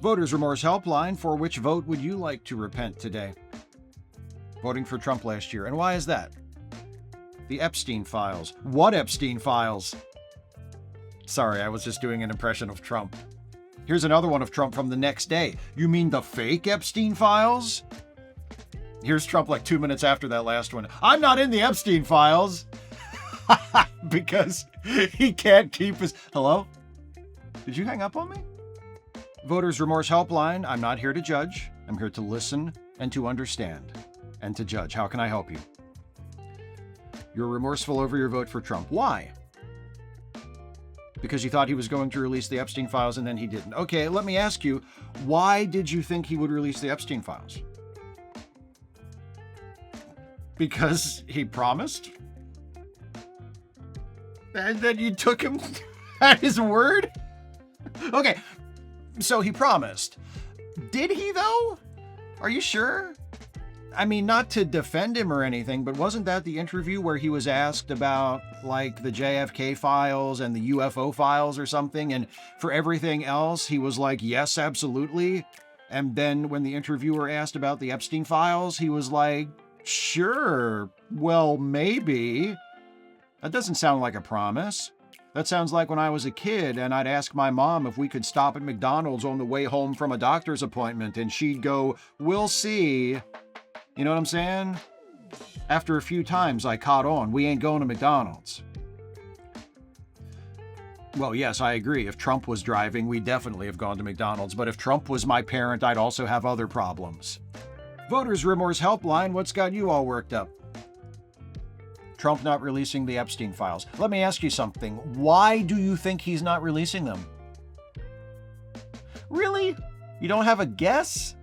Voters Remorse Helpline, for which vote would you like to repent today? Voting for Trump last year. And why is that? The Epstein files. What Epstein files? Sorry, I was just doing an impression of Trump. Here's another one of Trump from the next day. You mean the fake Epstein files? Here's Trump like 2 minutes after that last one. I'm not in the Epstein files. Because he can't keep his... Hello? Did you hang up on me? Voters Remorse Helpline. I'm not here to judge. I'm here to listen and to understand and to judge. How can I help you? You're remorseful over your vote for Trump. Why? Because you thought he was going to release the Epstein files and then he didn't. Okay, let me ask you, why did you think he would release the Epstein files? Because he promised? And then you took him at his word? Okay, so he promised. Did he, though? Are you sure? I mean, not to defend him or anything, but wasn't that the interview where he was asked about, like, the JFK files and the UFO files or something, and for everything else, he was like, yes, absolutely. And then when the interviewer asked about the Epstein files, he was like, sure, well, maybe. That doesn't sound like a promise. That sounds like when I was a kid and I'd ask my mom if we could stop at McDonald's on the way home from a doctor's appointment, and she'd go, we'll see. You know what I'm saying? After a few times, I caught on. We ain't going to McDonald's. Well, yes, I agree. If Trump was driving, we'd definitely have gone to McDonald's. But if Trump was my parent, I'd also have other problems. Voters Remorse Helpline, what's got you all worked up? Trump not releasing the Epstein files. Let me ask you something. Why do you think he's not releasing them? Really? You don't have a guess?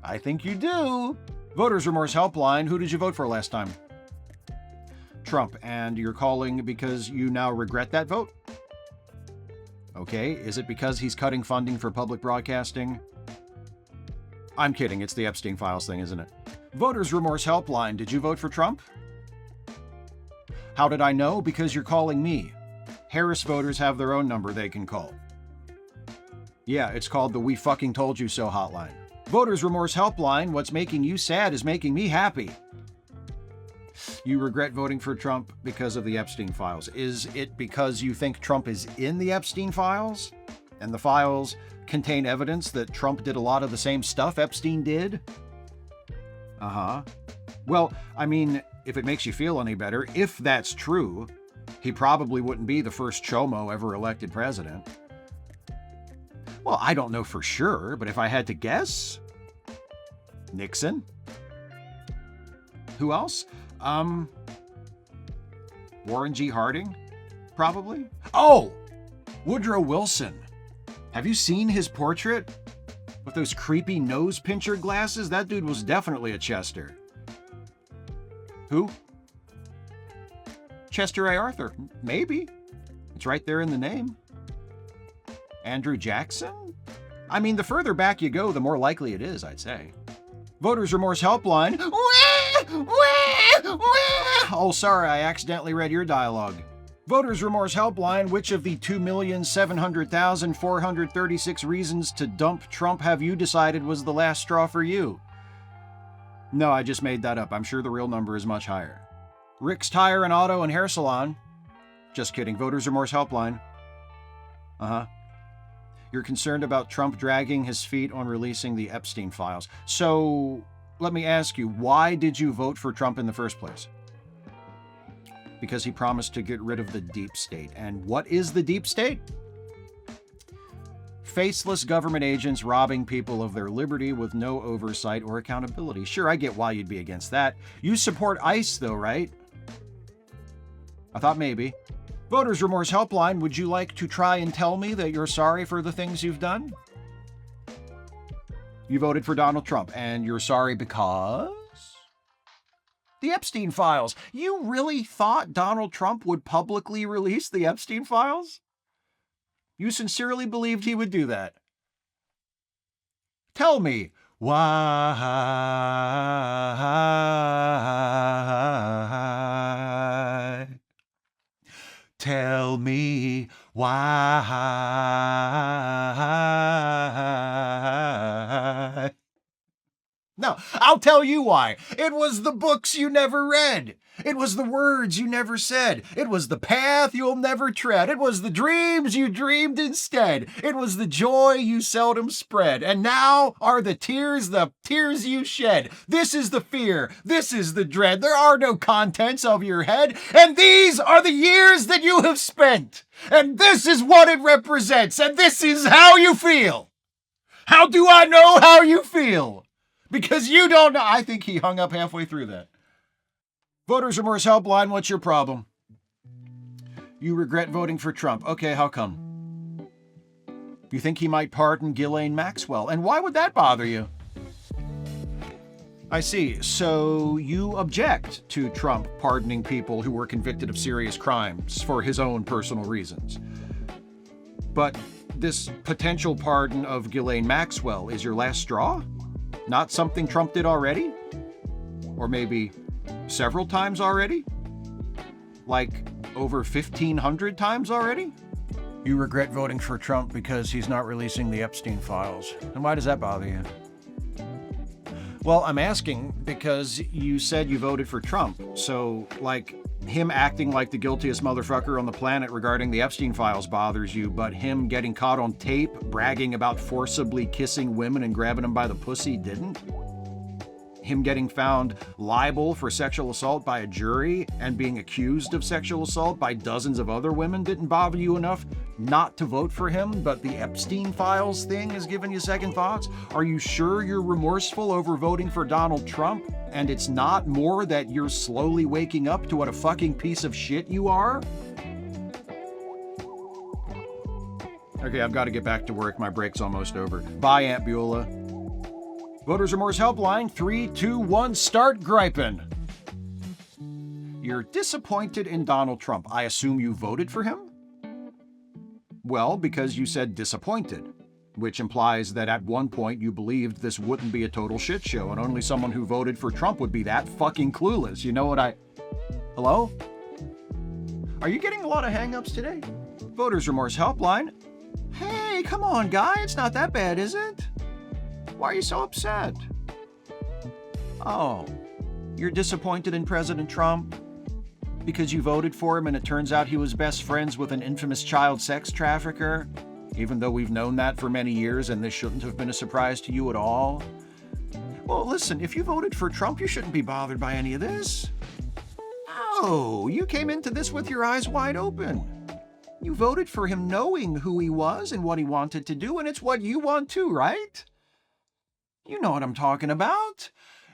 I think you do. Voters Remorse Helpline, who did you vote for last time? Trump, and you're calling because you now regret that vote? Okay, is it because he's cutting funding for public broadcasting? I'm kidding, it's the Epstein files thing, isn't it? Voters Remorse Helpline, did you vote for Trump? How did I know? Because you're calling me. Harris voters have their own number they can call. Yeah, it's called the We Fucking Told You So hotline. Voters Remorse Helpline, what's making you sad is making me happy. You regret voting for Trump because of the Epstein files. Is it because you think Trump is in the Epstein files? And the files contain evidence that Trump did a lot of the same stuff Epstein did? Uh-huh. Well, I mean, if it makes you feel any better, if that's true, he probably wouldn't be the first chomo ever elected president. Well, I don't know for sure, but if I had to guess, Nixon. Who else? Warren G. Harding, probably. Oh, Woodrow Wilson. Have you seen his portrait? With those creepy nose pincher glasses? That dude was definitely a Chester. Who? Chester A. Arthur. Maybe. It's right there in the name. Andrew Jackson? I mean, the further back you go, the more likely it is, I'd say. Voters Remorse Helpline. Oh, sorry, I accidentally read your dialogue. Voters Remorse Helpline, which of the 2,700,436 reasons to dump Trump have you decided was the last straw for you? No, I just made that up. I'm sure the real number is much higher. Rick's Tire and Auto and Hair Salon. Just kidding. Voters Remorse Helpline. Uh-huh. You're concerned about Trump dragging his feet on releasing the Epstein files. So, let me ask you, why did you vote for Trump in the first place? Because he promised to get rid of the deep state. And what is the deep state? Faceless government agents robbing people of their liberty with no oversight or accountability. Sure, I get why you'd be against that. You support ICE, though, right? I thought maybe. Voters Remorse Helpline, would you like to try and tell me that you're sorry for the things you've done? You voted for Donald Trump, and you're sorry because? The Epstein files. You really thought Donald Trump would publicly release the Epstein files? You sincerely believed he would do that? Tell me, why? Tell me why. No, I'll tell you why. It was the books you never read. It was the words you never said. It was the path you'll never tread. It was the dreams you dreamed instead. It was the joy you seldom spread. And now are the tears you shed. This is the fear. This is the dread. There are no contents of your head. And these are the years that you have spent. And this is what it represents. And this is how you feel. How do I know how you feel? Because you don't know. I think he hung up halfway through that. Voters Remorse Helpline, what's your problem? You regret voting for Trump. Okay, how come? You think he might pardon Ghislaine Maxwell. And why would that bother you? I see. So you object to Trump pardoning people who were convicted of serious crimes for his own personal reasons. But this potential pardon of Ghislaine Maxwell is your last straw? Not something Trump did already? Or maybe several times already? Like over 1,500 times already? You regret voting for Trump because he's not releasing the Epstein files. And why does that bother you? Well, I'm asking because you said you voted for Trump. So, like, him acting like the guiltiest motherfucker on the planet regarding the Epstein files bothers you, but him getting caught on tape bragging about forcibly kissing women and grabbing them by the pussy didn't? Him getting found liable for sexual assault by a jury and being accused of sexual assault by dozens of other women didn't bother you enough not to vote for him, but the Epstein files thing has given you second thoughts? Are you sure you're remorseful over voting for Donald Trump? And it's not more that you're slowly waking up to what a fucking piece of shit you are? Okay, I've got to get back to work. My break's almost over. Bye, Aunt Beulah. Voters Remorse Helpline, 3, 2, 1, start griping. You're disappointed in Donald Trump. I assume you voted for him? Well, because you said disappointed, which implies that at one point you believed this wouldn't be a total shit show and only someone who voted for Trump would be that fucking clueless. You know what Hello? Are you getting a lot of hang-ups today? Voters Remorse Helpline. Hey, come on, guy. It's not that bad, is it? Why are you so upset? Oh, you're disappointed in President Trump because you voted for him and it turns out he was best friends with an infamous child sex trafficker, even though we've known that for many years and this shouldn't have been a surprise to you at all? Well, listen, if you voted for Trump, you shouldn't be bothered by any of this. No, you came into this with your eyes wide open. You voted for him knowing who he was and what he wanted to do, and it's what you want too, right? You know what I'm talking about.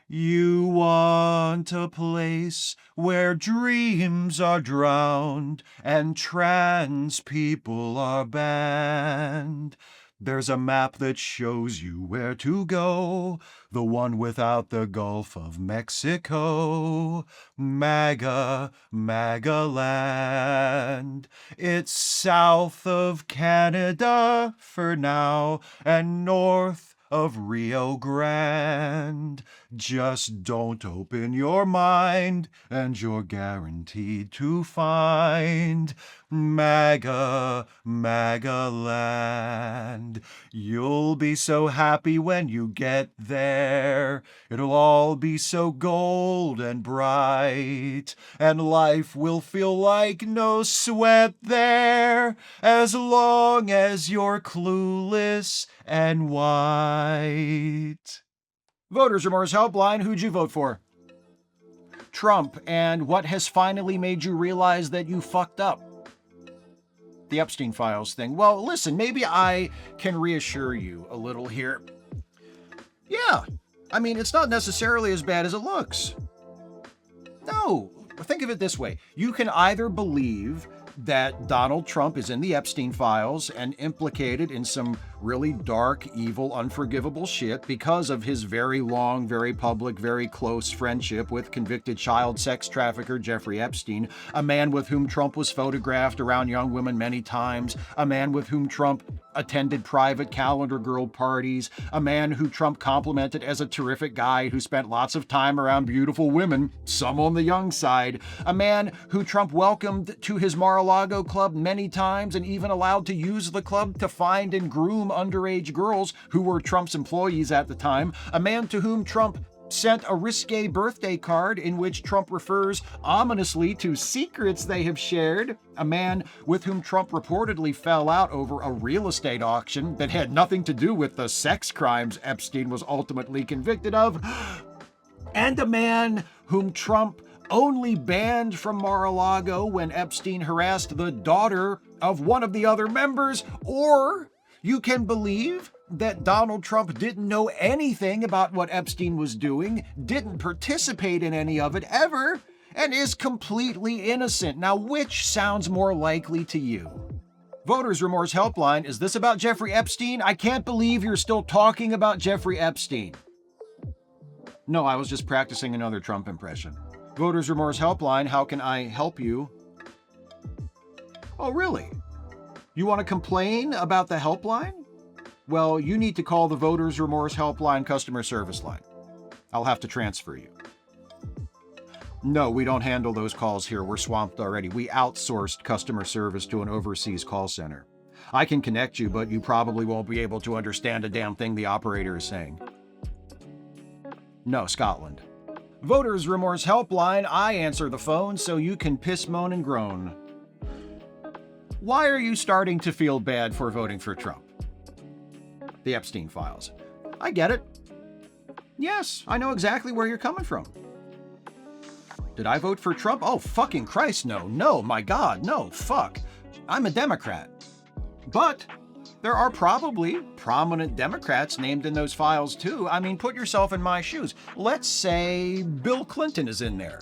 You want a place where dreams are drowned and trans people are banned. There's a map that shows you where to go, the one without the Gulf of Mexico. Magaland. It's south of Canada for now and north of Rio Grande. Just don't open your mind and you're guaranteed to find Magaland. You'll be so happy when you get there. It'll all be so gold and bright, and life will feel like no sweat there, as long as you're clueless and white. Voters Remorse Helpline, who'd you vote for? Trump. And what has finally made you realize that you fucked up? The Epstein files thing. Well, listen, maybe I can reassure you a little here. Yeah, I mean, it's not necessarily as bad as it looks. No, think of it this way. You can either believe that Donald Trump is in the Epstein files and implicated in some really dark, evil, unforgivable shit because of his very long, very public, very close friendship with convicted child sex trafficker Jeffrey Epstein, a man with whom Trump was photographed around young women many times, a man with whom Trump attended private calendar girl parties, a man who Trump complimented as a terrific guy who spent lots of time around beautiful women, some on the young side, a man who Trump welcomed to his Mar-a-Lago club many times and even allowed to use the club to find and groom underage girls who were Trump's employees at the time, a man to whom Trump sent a risque birthday card in which Trump refers ominously to secrets they have shared, a man with whom Trump reportedly fell out over a real estate auction that had nothing to do with the sex crimes Epstein was ultimately convicted of, and a man whom Trump only banned from Mar-a-Lago when Epstein harassed the daughter of one of the other members. Or you can believe that Donald Trump didn't know anything about what Epstein was doing, didn't participate in any of it ever, and is completely innocent. Now, which sounds more likely to you? Voters Remorse Helpline, is this about Jeffrey Epstein? I can't believe you're still talking about Jeffrey Epstein. No, I was just practicing another Trump impression. Voters Remorse Helpline, how can I help you? Oh, really? You want to complain about the helpline? Well, you need to call the Voters Remorse Helpline customer service line. I'll have to transfer you. No, we don't handle those calls here. We're swamped already. We outsourced customer service to an overseas call center. I can connect you, but you probably won't be able to understand a damn thing the operator is saying. No, Scotland. Voters Remorse Helpline, I answer the phone so you can piss, moan, and groan. Why are you starting to feel bad for voting for Trump? The Epstein files. I get it. Yes, I know exactly where you're coming from. Did I vote for Trump? Oh, fucking Christ, no. No, my God, no, fuck. I'm a Democrat. But there are probably prominent Democrats named in those files too. I mean, put yourself in my shoes. Let's say Bill Clinton is in there.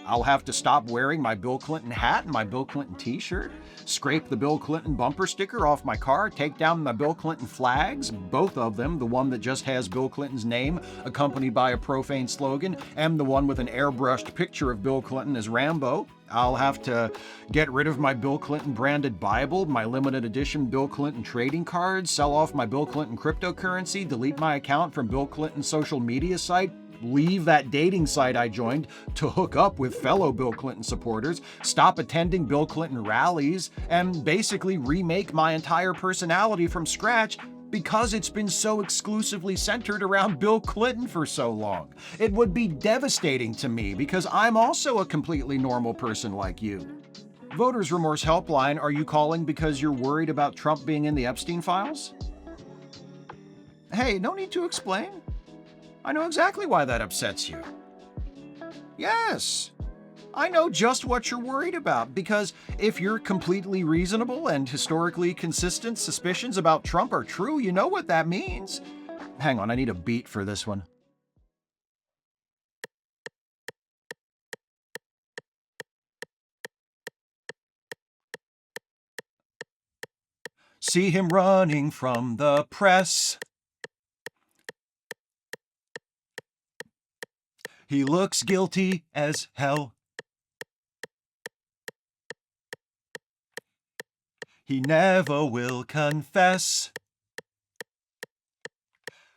I'll have to stop wearing my Bill Clinton hat and my Bill Clinton t-shirt, scrape the Bill Clinton bumper sticker off my car, take down my Bill Clinton flags, both of them, the one that just has Bill Clinton's name accompanied by a profane slogan, and the one with an airbrushed picture of Bill Clinton as Rambo. I'll have to get rid of my Bill Clinton branded Bible, my limited edition Bill Clinton trading cards, sell off my Bill Clinton cryptocurrency, delete my account from Bill Clinton's social media site, leave that dating site I joined to hook up with fellow Bill Clinton supporters, stop attending Bill Clinton rallies, and basically remake my entire personality from scratch because it's been so exclusively centered around Bill Clinton for so long. It would be devastating to me because I'm also a completely normal person like you. Voters Remorse Helpline, are you calling because you're worried about Trump being in the Epstein files? Hey, no need to explain. I know exactly why that upsets you. Yes, I know just what you're worried about, because if your completely reasonable and historically consistent suspicions about Trump are true, you know what that means. Hang on, I need a beat for this one. See him running from the press. He looks guilty as hell. He never will confess.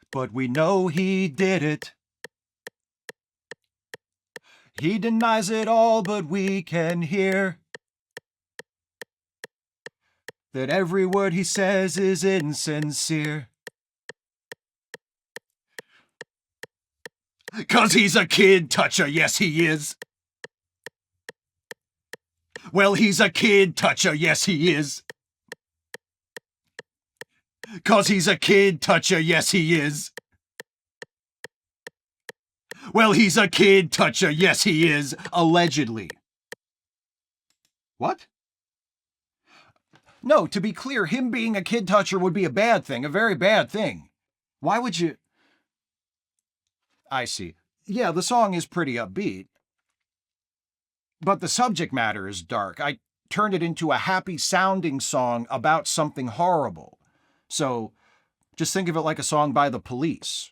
But we know he did it. He denies it all, but we can hear that every word he says is insincere. 'Cause he's a kid toucher, yes he is. Well, he's a kid toucher, yes he is. 'Cause he's a kid toucher, yes he is. Well, he's a kid toucher, yes he is, allegedly. What? No, to be clear, him being a kid toucher would be a bad thing, a very bad thing. Why would you... I see. Yeah, the song is pretty upbeat. But the subject matter is dark. I turned it into a happy-sounding song about something horrible. So, just think of it like a song by The Police.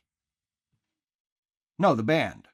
No, the band.